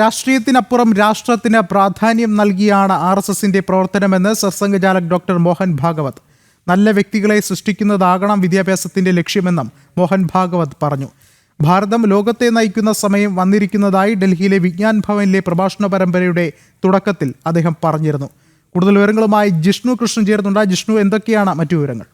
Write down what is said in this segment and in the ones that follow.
രാഷ്ട്രീയത്തിനപ്പുറം രാഷ്ട്രത്തിന് പ്രാധാന്യം നൽകിയാണ് RSSന്റെ പ്രവർത്തനമെന്ന് സർസംഘചാലക് ഡോക്ടർ മോഹൻ ഭാഗവത്. നല്ല വ്യക്തികളെ സൃഷ്ടിക്കുന്നതാകണം വിദ്യാഭ്യാസത്തിന്റെ ലക്ഷ്യമെന്നും മോഹൻ ഭാഗവത് പറഞ്ഞു. ഭാരതം ലോകത്തെ നയിക്കുന്ന സമയം വന്നിരിക്കുന്നതായി ഡൽഹിയിലെ വിജ്ഞാൻ ഭവനിലെ പ്രഭാഷണ പരമ്പരയുടെ തുടക്കത്തിൽ അദ്ദേഹം പറഞ്ഞിരുന്നു. കൂടുതൽ വിവരങ്ങളുമായി ജിഷ്ണു കൃഷ്ണൻ ചേർന്നുണ്ട്. ജിഷ്ണു, എന്തൊക്കെയാണ് മറ്റു വിവരങ്ങൾ?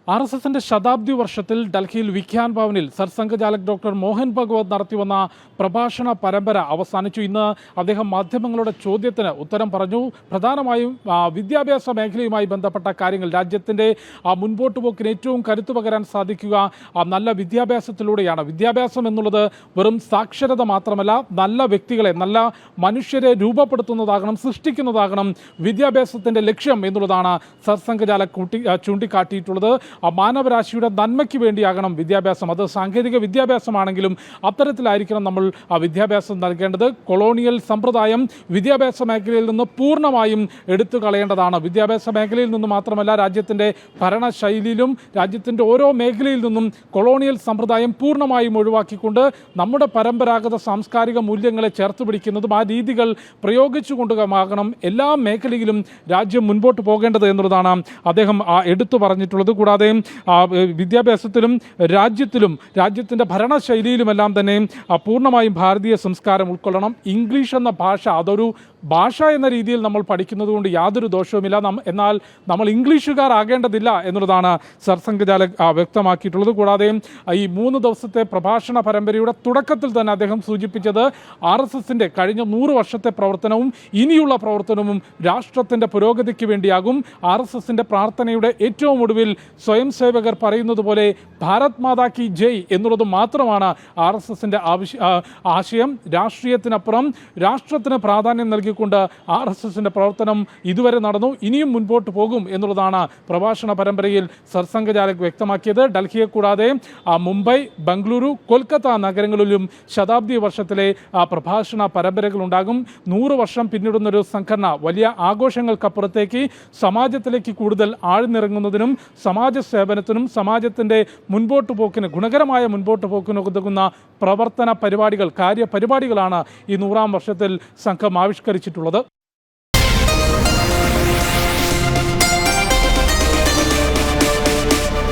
RSSന്റെ ശതാബ്ദി വർഷത്തിൽ ഡൽഹിയിൽ വിജ്ഞാൻ ഭവനിൽ സർസംഘചാലക് ഡോക്ടർ മോഹൻ ഭഗവത് നടത്തിവന്ന പ്രഭാഷണ പരമ്പര അവസാനിച്ചു. ഇന്ന് അദ്ദേഹം മാധ്യമങ്ങളുടെ ചോദ്യത്തിന് ഉത്തരം പറഞ്ഞു. പ്രധാനമായും വിദ്യാഭ്യാസ മേഖലയുമായി ബന്ധപ്പെട്ട കാര്യങ്ങൾ, രാജ്യത്തിൻ്റെ മുൻപോട്ട് പോക്കിന് ഏറ്റവും കരുത്തു പകരാൻ സാധിക്കുക നല്ല വിദ്യാഭ്യാസത്തിലൂടെയാണ്. വിദ്യാഭ്യാസം എന്നുള്ളത് വെറും സാക്ഷരത മാത്രമല്ല, നല്ല വ്യക്തികളെ, നല്ല മനുഷ്യരെ രൂപപ്പെടുത്തുന്നതാകണം, സൃഷ്ടിക്കുന്നതാകണം വിദ്യാഭ്യാസത്തിൻ്റെ ലക്ഷ്യം എന്നുള്ളതാണ് സർസംഘചാലക് ചൂണ്ടിക്കാട്ടിയിട്ടുള്ളത്. മാനവരാശിയുടെ നന്മയ്ക്ക് വേണ്ടിയാകണം വിദ്യാഭ്യാസം. അത് സാങ്കേതിക വിദ്യാഭ്യാസമാണെങ്കിലും അത്തരത്തിലായിരിക്കണം നമ്മൾ വിദ്യാഭ്യാസം നൽകേണ്ടത്. കൊളോണിയൽ സമ്പ്രദായം വിദ്യാഭ്യാസ മേഖലയിൽ നിന്ന് പൂർണ്ണമായും എടുത്തു കളയേണ്ടതാണ്. വിദ്യാഭ്യാസ മേഖലയിൽ നിന്ന് മാത്രമല്ല, രാജ്യത്തിൻ്റെ ഭരണശൈലിയിലും രാജ്യത്തിൻ്റെ ഓരോ മേഖലയിൽ നിന്നും കൊളോണിയൽ സമ്പ്രദായം പൂർണ്ണമായും ഒഴിവാക്കിക്കൊണ്ട് നമ്മുടെ പരമ്പരാഗത സാംസ്കാരിക മൂല്യങ്ങളെ ചേർത്ത് പിടിക്കുന്നതും ആ രീതികൾ പ്രയോഗിച്ചുകൊണ്ടുമാകണം എല്ലാ മേഖലയിലും രാജ്യം മുൻപോട്ട് പോകേണ്ടത് എന്നുള്ളതാണ് അദ്ദേഹം എടുത്തു പറഞ്ഞിട്ടുള്ളത്. കൂടാതെ വിദ്യാഭ്യാസത്തിലും രാജ്യത്തിൻ്റെ ഭരണശൈലിയിലുമെല്ലാം തന്നെ പൂർണ്ണമായും ഭാരതീയ സംസ്കാരം ഉൾക്കൊള്ളണം. ഇംഗ്ലീഷ് എന്ന ഭാഷ അതൊരു ഭാഷ എന്ന രീതിയിൽ നമ്മൾ പഠിക്കുന്നത് കൊണ്ട് യാതൊരു ദോഷവുമില്ല. എന്നാൽ നമ്മൾ ഇംഗ്ലീഷുകാർ ആകേണ്ടതില്ല എന്നുള്ളതാണ് സർസംഘചാലക് വ്യക്തമാക്കിയിട്ടുള്ളത്. കൂടാതെ ഈ 3 ദിവസത്തെ പ്രഭാഷണ പരമ്പരയുടെ തുടക്കത്തിൽ തന്നെ അദ്ദേഹം സൂചിപ്പിച്ചത് RSSന്റെ കഴിഞ്ഞ 100 വർഷത്തെ പ്രവർത്തനവും ഇനിയുള്ള പ്രവർത്തനവും രാഷ്ട്രത്തിൻ്റെ പുരോഗതിക്ക് വേണ്ടിയാകും. RSSന്റെ പ്രാർത്ഥനയുടെ ഏറ്റവും ഒടുവിൽ സ്വയം സേവകർ പറയുന്നത് പോലെ ഭാരത് മാതാ കി ജയ് എന്നുള്ളത് മാത്രമാണ് RSSന്റെ ആശയം. രാഷ്ട്രീയത്തിനപ്പുറം രാഷ്ട്രത്തിന് പ്രാധാന്യം നൽകിക്കൊണ്ട് RSSന്റെ പ്രവർത്തനം ഇതുവരെ നടന്നു, ഇനിയും മുൻപോട്ട് പോകും എന്നുള്ളതാണ് പ്രഭാഷണ പരമ്പരയിൽ സർസംഘചാലക് വ്യക്തമാക്കിയത്. ഡൽഹിയെ കൂടാതെ മുംബൈ, ബംഗളൂരു, കൊൽക്കത്ത നഗരങ്ങളിലും ശതാബ്ദി വർഷത്തിലെ പ്രഭാഷണ പരമ്പരകൾ ഉണ്ടാകും. 100 വർഷം പിന്നിടുന്നൊരു സംഘടന വലിയ ആഘോഷങ്ങൾക്കപ്പുറത്തേക്ക് സമാജത്തിലേക്ക് കൂടുതൽ ആഴ്ന്നിറങ്ങുന്നതിനും സമാജ സേവനത്തിനും സമാജത്തിൻ്റെ മുൻപോട്ട് പോക്കിന്, ഗുണകരമായ മുൻപോട്ട് പോക്കിന് ഉതകുന്ന പ്രവർത്തന പരിപാടികൾ, കാര്യപരിപാടികളാണ് ഈ 100-ാം വർഷത്തിൽ സംഘം ആവിഷ്കരിച്ചിട്ടുള്ളത്.